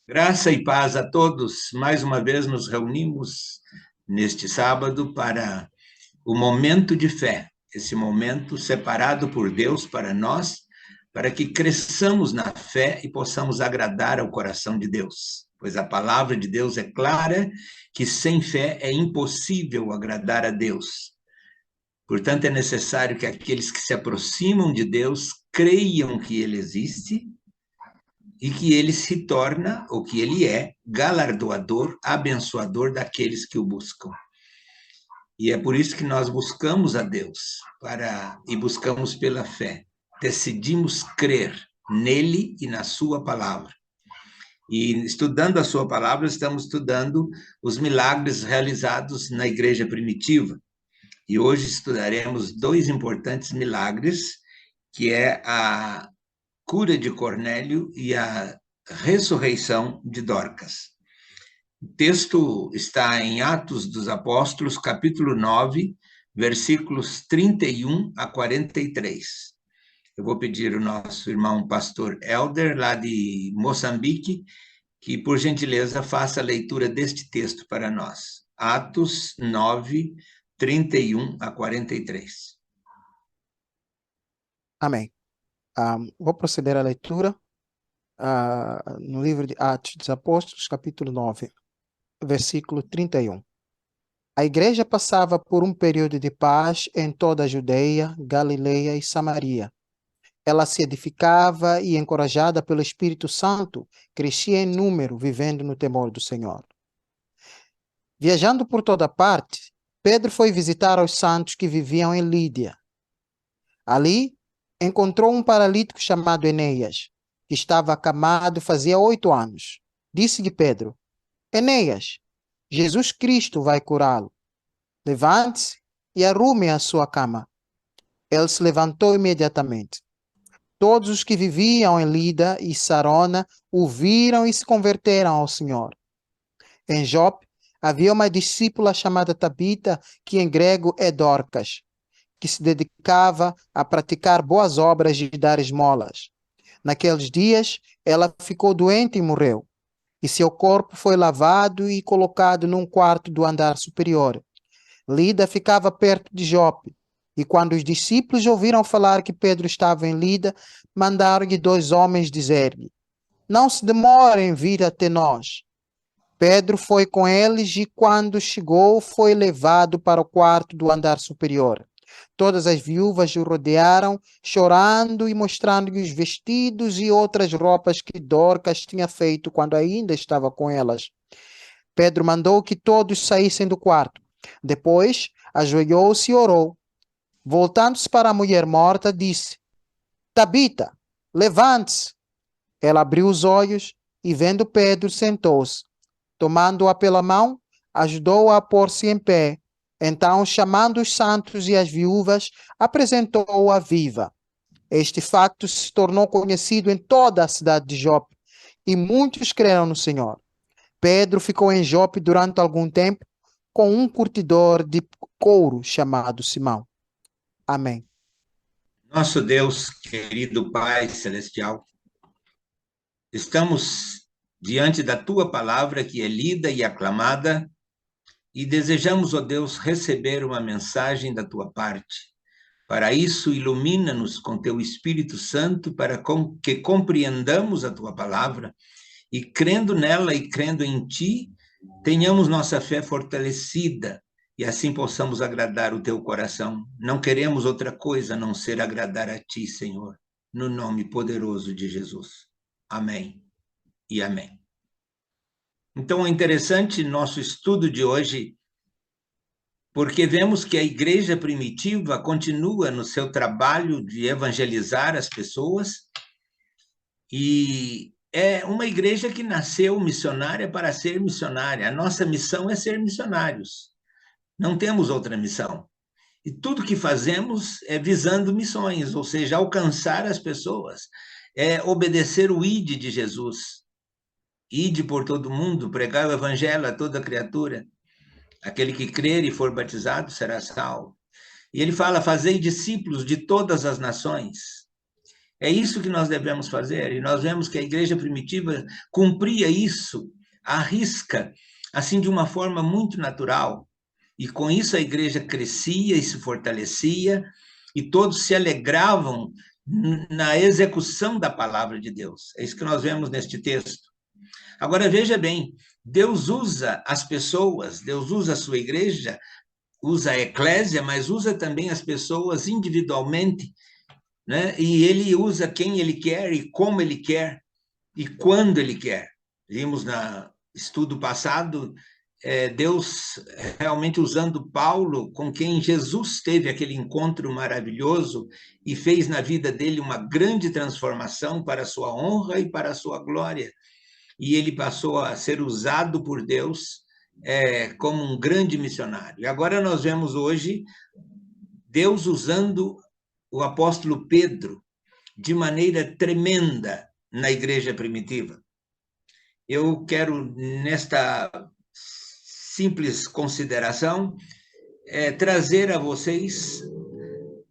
Graça e paz a todos. Mais uma vez nos reunimos neste sábado para o momento de fé, esse momento separado por Deus para nós, para que cresçamos na fé e possamos agradar ao coração de Deus. Pois a palavra de Deus é clara que sem fé é impossível agradar a Deus. Portanto, é necessário que aqueles que se aproximam de Deus creiam que Ele existe e que ele se torna, ou que ele é, galardoador, abençoador daqueles que o buscam. E é por isso que nós buscamos a Deus, e buscamos pela fé. Decidimos crer nele e na sua palavra. E estudando a sua palavra, estamos estudando os milagres realizados na igreja primitiva. E hoje estudaremos dois importantes milagres, que é a cura de Cornélio e a ressurreição de Dorcas. O texto está em Atos dos Apóstolos, capítulo 9, versículos 31 a 43. Eu vou pedir ao nosso irmão pastor Elder, lá de Moçambique, que, por gentileza, faça a leitura deste texto para nós. Atos 9, 31 a 43. Amém. Vou proceder à leitura no livro de Atos dos Apóstolos, capítulo 9, versículo 31. A igreja passava por um período de paz em toda a Judeia, Galileia e Samaria. Ela se edificava e, encorajada pelo Espírito Santo, crescia em número, vivendo no temor do Senhor. Viajando por toda parte, Pedro foi visitar os santos que viviam em Lídia. Ali, encontrou um paralítico chamado Enéas, que estava acamado fazia 8 anos. Disse-lhe Pedro: Enéas, Jesus Cristo vai curá-lo. Levante-se e arrume a sua cama. Ele se levantou imediatamente. Todos os que viviam em Lida e Sarona o viram e se converteram ao Senhor. Em Jope havia uma discípula chamada Tabita, que em grego é Dorcas, que se dedicava a praticar boas obras e dar esmolas. Naqueles dias, ela ficou doente e morreu, e seu corpo foi lavado e colocado num quarto do andar superior. Lida ficava perto de Jope, e quando os discípulos ouviram falar que Pedro estava em Lida, mandaram-lhe 2 homens dizer-lhe: Não se demore em vir até nós. Pedro foi com eles e, quando chegou, foi levado para o quarto do andar superior. Todas as viúvas o rodearam, chorando e mostrando-lhe os vestidos e outras roupas que Dorcas tinha feito quando ainda estava com elas. Pedro mandou que todos saíssem do quarto. Depois, ajoelhou-se e orou. Voltando-se para a mulher morta, disse: Tabita, levante-se. Ela abriu os olhos e, vendo Pedro, sentou-se. Tomando-a pela mão, ajudou-a a pôr-se em pé. Então, chamando os santos e as viúvas, apresentou-a viva. Este facto se tornou conhecido em toda a cidade de Jope, e muitos creram no Senhor. Pedro ficou em Jope durante algum tempo com um curtidor de couro chamado Simão. Amém. Nosso Deus, querido Pai Celestial, estamos diante da Tua palavra que é lida e aclamada e desejamos, ó Deus, receber uma mensagem da Tua parte. Para isso, ilumina-nos com Teu Espírito Santo para que compreendamos a Tua palavra e, crendo nela e crendo em Ti, tenhamos nossa fé fortalecida e assim possamos agradar o Teu coração. Não queremos outra coisa a não ser agradar a Ti, Senhor, no nome poderoso de Jesus. Amém e amém. Então, é interessante nosso estudo de hoje, porque vemos que a igreja primitiva continua no seu trabalho de evangelizar as pessoas e é uma igreja que nasceu missionária para ser missionária. A nossa missão é ser missionários. Não temos outra missão. E tudo que fazemos é visando missões, ou seja, alcançar as pessoas, é obedecer o ide de Jesus. Ide por todo mundo, pregar o evangelho a toda criatura. Aquele que crer e for batizado será salvo. E ele fala, fazei discípulos de todas as nações. É isso que nós devemos fazer, e nós vemos que a igreja primitiva cumpria isso à risca, assim, de uma forma muito natural. E com isso a igreja crescia e se fortalecia, e todos se alegravam na execução da palavra de Deus. É isso que nós vemos neste texto. Agora, veja bem, Deus usa as pessoas, Deus usa a sua igreja, usa a eclésia, mas usa também as pessoas individualmente, né? E ele usa quem ele quer e como ele quer e quando ele quer. Vimos no estudo passado Deus realmente usando Paulo, com quem Jesus teve aquele encontro maravilhoso e fez na vida dele uma grande transformação para a sua honra e para a sua glória. E ele passou a ser usado por Deus como um grande missionário. E agora nós vemos hoje Deus usando o apóstolo Pedro de maneira tremenda na igreja primitiva. Eu quero, nesta simples consideração, trazer a vocês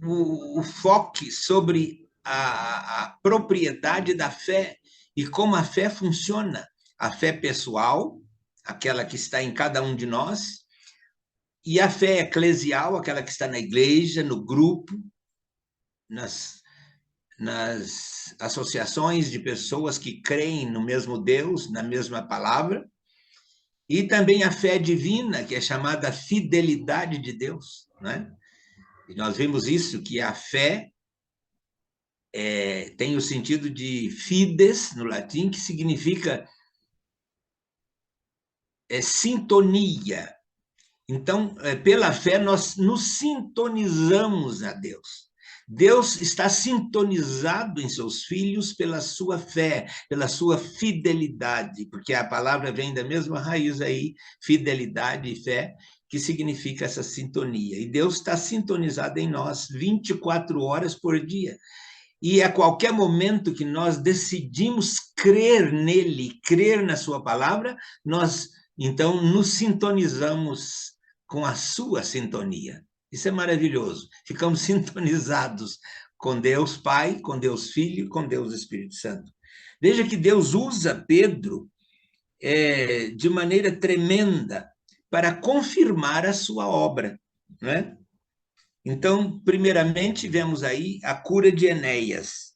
o foco sobre a propriedade da fé e como a fé funciona. A fé pessoal, aquela que está em cada um de nós, e a fé eclesial, aquela que está na igreja, no grupo, nas associações de pessoas que creem no mesmo Deus, na mesma palavra, e também a fé divina, que é chamada fidelidade de Deus, né? E nós vimos isso, que a fé tem o sentido de fides, no latim, que significa sintonia. Então, pela fé, nós nos sintonizamos a Deus. Deus está sintonizado em seus filhos pela sua fé, pela sua fidelidade, porque a palavra vem da mesma raiz aí, fidelidade e fé, que significa essa sintonia. E Deus está sintonizado em nós 24 horas por dia. E a qualquer momento que nós decidimos crer nele, crer na sua palavra, nós, então, nos sintonizamos com a sua sintonia. Isso é maravilhoso. Ficamos sintonizados com Deus Pai, com Deus Filho, com Deus Espírito Santo. Veja que Deus usa Pedro de maneira tremenda para confirmar a sua obra, né? Então, primeiramente, vemos aí a cura de Enéas.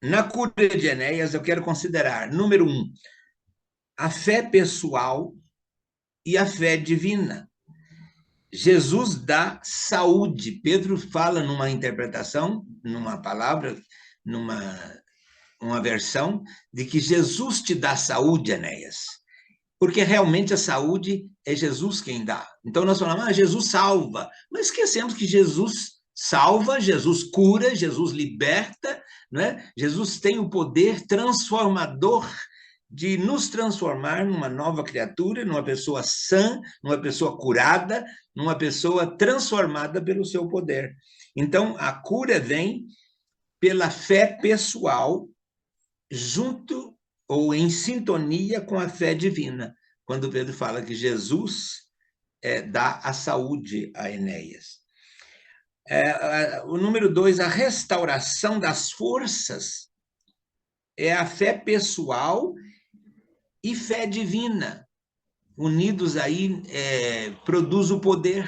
Na cura de Enéas, eu quero considerar, número 1, a fé pessoal e a fé divina. Jesus dá saúde. Pedro fala numa interpretação, numa palavra, uma versão, de que Jesus te dá saúde, Enéas. Porque realmente a saúde é Jesus quem dá. Então nós falamos, Jesus salva, mas esquecemos que Jesus salva, Jesus cura, Jesus liberta, né? Jesus tem o poder transformador de nos transformar numa nova criatura, numa pessoa sã, numa pessoa curada, numa pessoa transformada pelo seu poder. Então, a cura vem pela fé pessoal, junto ou em sintonia com a fé divina, quando Pedro fala que Jesus dá a saúde a Enéas. O número 2, a restauração das forças, é a fé pessoal e fé divina, unidos aí, produz o poder.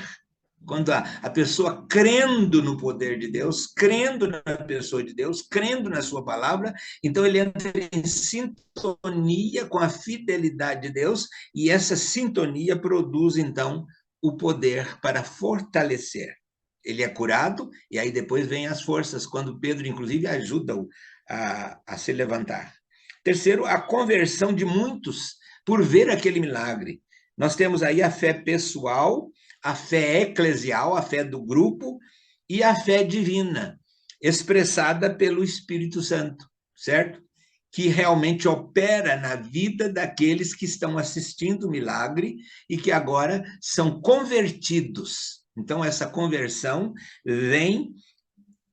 Quando a pessoa crendo no poder de Deus, crendo na pessoa de Deus, crendo na sua palavra, então ele entra em sintonia com a fidelidade de Deus, e essa sintonia produz, então, o poder para fortalecer. Ele é curado, e aí depois vem as forças, quando Pedro, inclusive, ajuda-o a se levantar. Terceiro, a conversão de muitos por ver aquele milagre. Nós temos aí a fé pessoal, a fé eclesial, a fé do grupo, e a fé divina, expressada pelo Espírito Santo, certo? Que realmente opera na vida daqueles que estão assistindo o milagre e que agora são convertidos. Então, essa conversão vem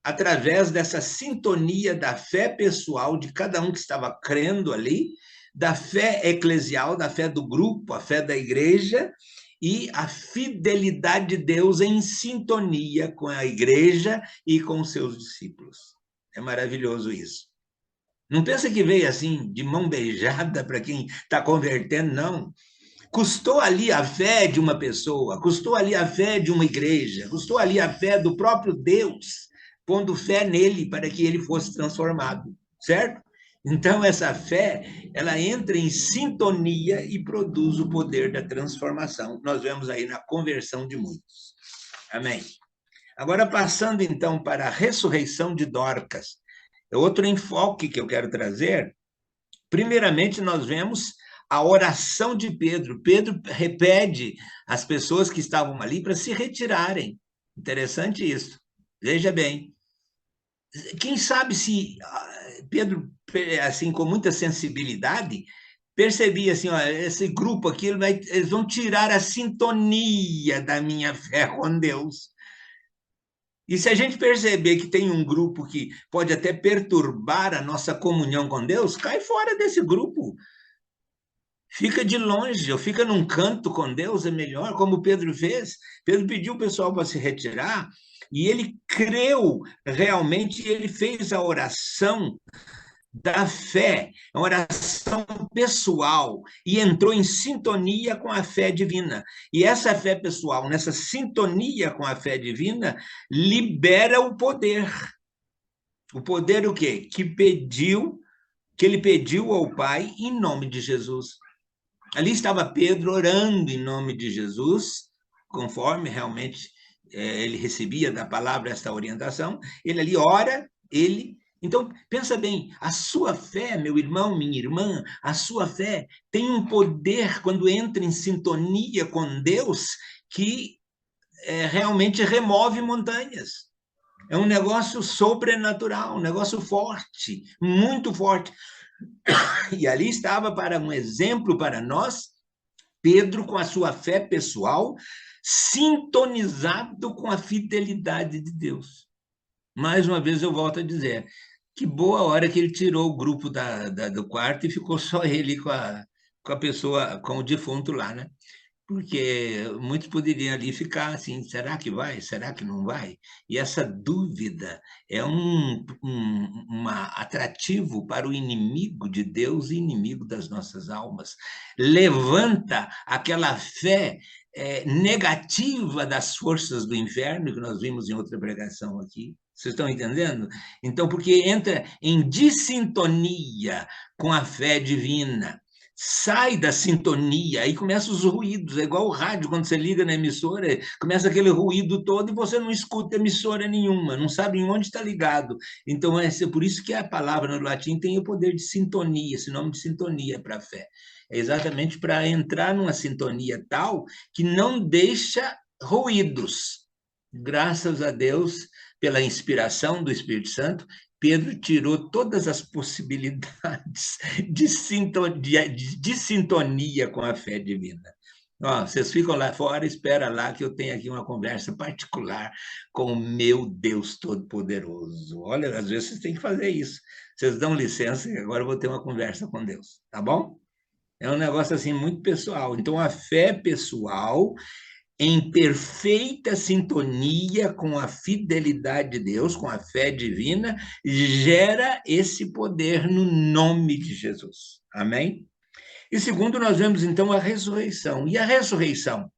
através dessa sintonia da fé pessoal de cada um que estava crendo ali, da fé eclesial, da fé do grupo, a fé da igreja, e a fidelidade de Deus em sintonia com a igreja e com os seus discípulos. É maravilhoso isso. Não pensa que veio assim, de mão beijada para quem está convertendo, não. Custou ali a fé de uma pessoa, custou ali a fé de uma igreja, custou ali a fé do próprio Deus, pondo fé nele para que ele fosse transformado, certo? Então, essa fé, ela entra em sintonia e produz o poder da transformação. Nós vemos aí na conversão de muitos. Amém? Agora, passando então para a ressurreição de Dorcas, outro enfoque que eu quero trazer. Primeiramente, nós vemos a oração de Pedro. Pedro repete as pessoas que estavam ali para se retirarem. Interessante isso. Veja bem. Quem sabe se Pedro, assim, com muita sensibilidade, percebia assim, ó, esse grupo aqui, eles vão tirar a sintonia da minha fé com Deus. E se a gente perceber que tem um grupo que pode até perturbar a nossa comunhão com Deus, cai fora desse grupo. Fica de longe, ou fica num canto com Deus, é melhor, como Pedro fez. Pedro pediu o pessoal para se retirar, e ele creu realmente, ele fez a oração da fé, uma oração pessoal, e entrou em sintonia com a fé divina. E essa fé pessoal, nessa sintonia com a fé divina, libera o poder. O poder o quê? Que ele pediu ao Pai em nome de Jesus. Ali estava Pedro orando em nome de Jesus, conforme realmente ele recebia da palavra esta orientação. Ele ali ora, ele... Então, pensa bem, a sua fé, meu irmão, minha irmã, a sua fé tem um poder quando entra em sintonia com Deus que realmente remove montanhas. É um negócio sobrenatural, um negócio forte, muito forte. E ali estava para um exemplo para nós, Pedro, com a sua fé pessoal, sintonizado com a fidelidade de Deus. Mais uma vez eu volto a dizer, que boa hora que ele tirou o grupo do quarto e ficou só ele com a pessoa, com o defunto lá, né? Porque muitos poderiam ali ficar assim, será que vai? Será que não vai? E essa dúvida é atrativo para o inimigo de Deus e inimigo das nossas almas. Levanta aquela fé negativa das forças do inferno, que nós vimos em outra pregação aqui. Vocês estão entendendo? Então, porque entra em dissintonia com a fé divina, sai da sintonia, aí começam os ruídos, é igual o rádio, quando você liga na emissora, começa aquele ruído todo e você não escuta emissora nenhuma, não sabe em onde está ligado. Então, é por isso que a palavra no latim tem o poder de sintonia, esse nome de sintonia para a fé. É exatamente para entrar numa sintonia tal que não deixa ruídos. Graças a Deus, pela inspiração do Espírito Santo, Pedro tirou todas as possibilidades de sintonia com a fé divina. Ó, vocês ficam lá fora, espera lá que eu tenho aqui uma conversa particular com o meu Deus Todo-Poderoso. Olha, às vezes vocês têm que fazer isso. Vocês dão licença e agora eu vou ter uma conversa com Deus, tá bom? É um negócio assim muito pessoal. Então, a fé pessoal em perfeita sintonia com a fidelidade de Deus, com a fé divina, gera esse poder no nome de Jesus. Amém? E segundo, nós vemos então a ressurreição. E a ressurreição?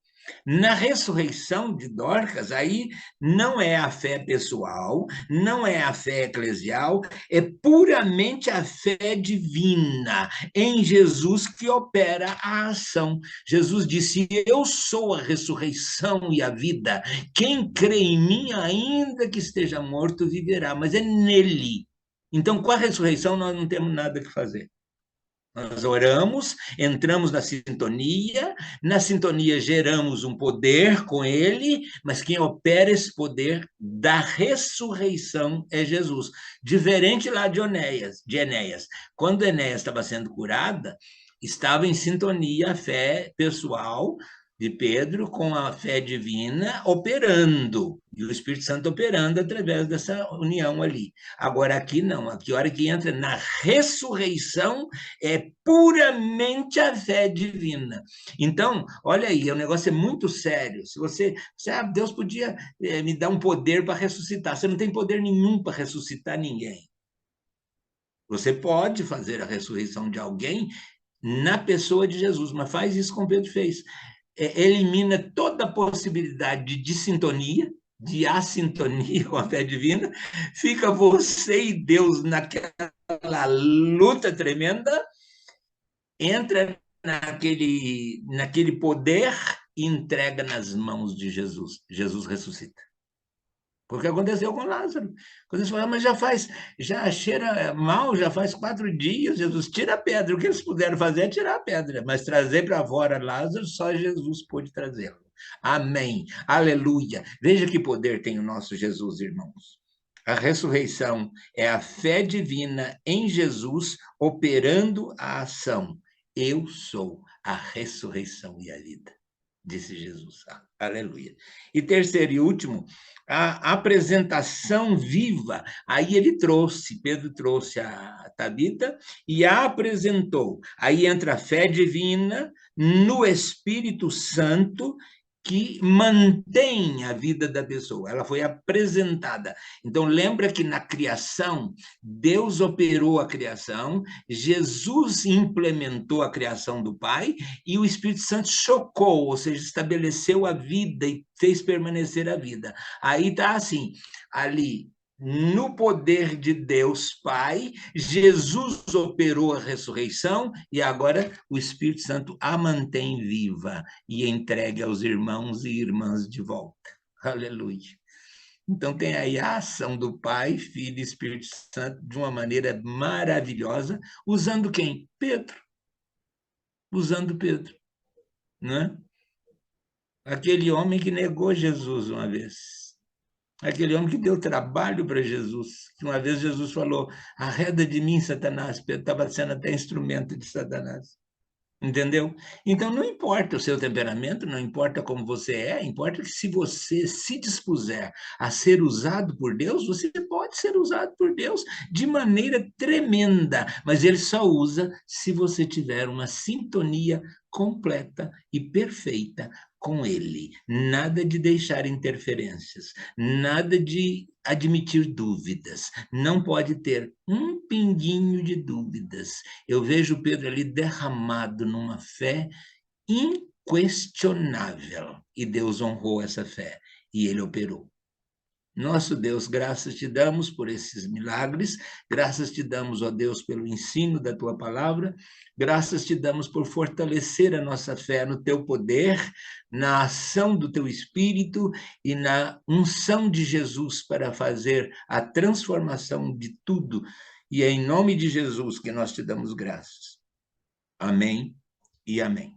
Na ressurreição de Dorcas, aí não é a fé pessoal, não é a fé eclesial, é puramente a fé divina em Jesus que opera a ação. Jesus disse: eu sou a ressurreição e a vida. Quem crê em mim, ainda que esteja morto, viverá. Mas é nele. Então, com a ressurreição, nós não temos nada que fazer. Nós oramos, entramos na sintonia geramos um poder com ele, mas quem opera esse poder da ressurreição é Jesus. Diferente lá de Enéas. Quando Enéas estava sendo curada, estava em sintonia a fé pessoal de Pedro com a fé divina operando, e o Espírito Santo operando através dessa união ali. Agora aqui não, aqui a hora que entra na ressurreição é puramente a fé divina. Então, olha aí, o negócio é muito sério. Se você Deus podia me dar um poder para ressuscitar. Você não tem poder nenhum para ressuscitar ninguém. Você pode fazer a ressurreição de alguém na pessoa de Jesus, mas faz isso como Pedro fez. Elimina toda a possibilidade de dissintonia, de assintonia com a fé divina, fica você e Deus naquela luta tremenda, entra naquele poder e entrega nas mãos de Jesus. Jesus ressuscita. Porque aconteceu com Lázaro. Quando eles falaram, mas já cheira mal, já faz 4 dias, Jesus, tira a pedra. O que eles puderam fazer é tirar a pedra, mas trazer para fora Lázaro, só Jesus pôde trazê-lo. Amém. Aleluia. Veja que poder tem o nosso Jesus, irmãos. A ressurreição é a fé divina em Jesus operando a ação. Eu sou a ressurreição e a vida, disse Jesus. Aleluia. E terceiro e último, a apresentação viva. Aí Pedro trouxe a Tabita e a apresentou. Aí entra a fé divina no Espírito Santo, que mantém a vida da pessoa. Ela foi apresentada. Então, lembra que na criação, Deus operou a criação, Jesus implementou a criação do Pai, e o Espírito Santo chocou, ou seja, estabeleceu a vida e fez permanecer a vida. Aí está assim, ali, no poder de Deus Pai, Jesus operou a ressurreição e agora o Espírito Santo a mantém viva e entregue aos irmãos e irmãs de volta. Aleluia. Então tem aí a ação do Pai, Filho e Espírito Santo de uma maneira maravilhosa, usando quem? Pedro. Usando Pedro, né? Aquele homem que negou Jesus uma vez. Aquele homem que deu trabalho para Jesus, que uma vez Jesus falou, arreda de mim, Satanás. Pedro estava sendo até instrumento de Satanás. Entendeu? Então, não importa o seu temperamento, não importa como você importa que se você se dispuser a ser usado por Deus, você pode ser usado por Deus de maneira tremenda, mas Ele só usa se você tiver uma sintonia completa e perfeita com Ele. Nada de deixar interferências, nada de admitir dúvidas, não pode ter um pinguinho de dúvidas. Eu vejo Pedro ali derramado numa fé inquestionável, e Deus honrou essa fé, e ele operou. Nosso Deus, graças te damos por esses milagres, graças te damos, ó Deus, pelo ensino da tua palavra, graças te damos por fortalecer a nossa fé no teu poder, na ação do teu Espírito e na unção de Jesus para fazer a transformação de tudo. E é em nome de Jesus que nós te damos graças. Amém e amém.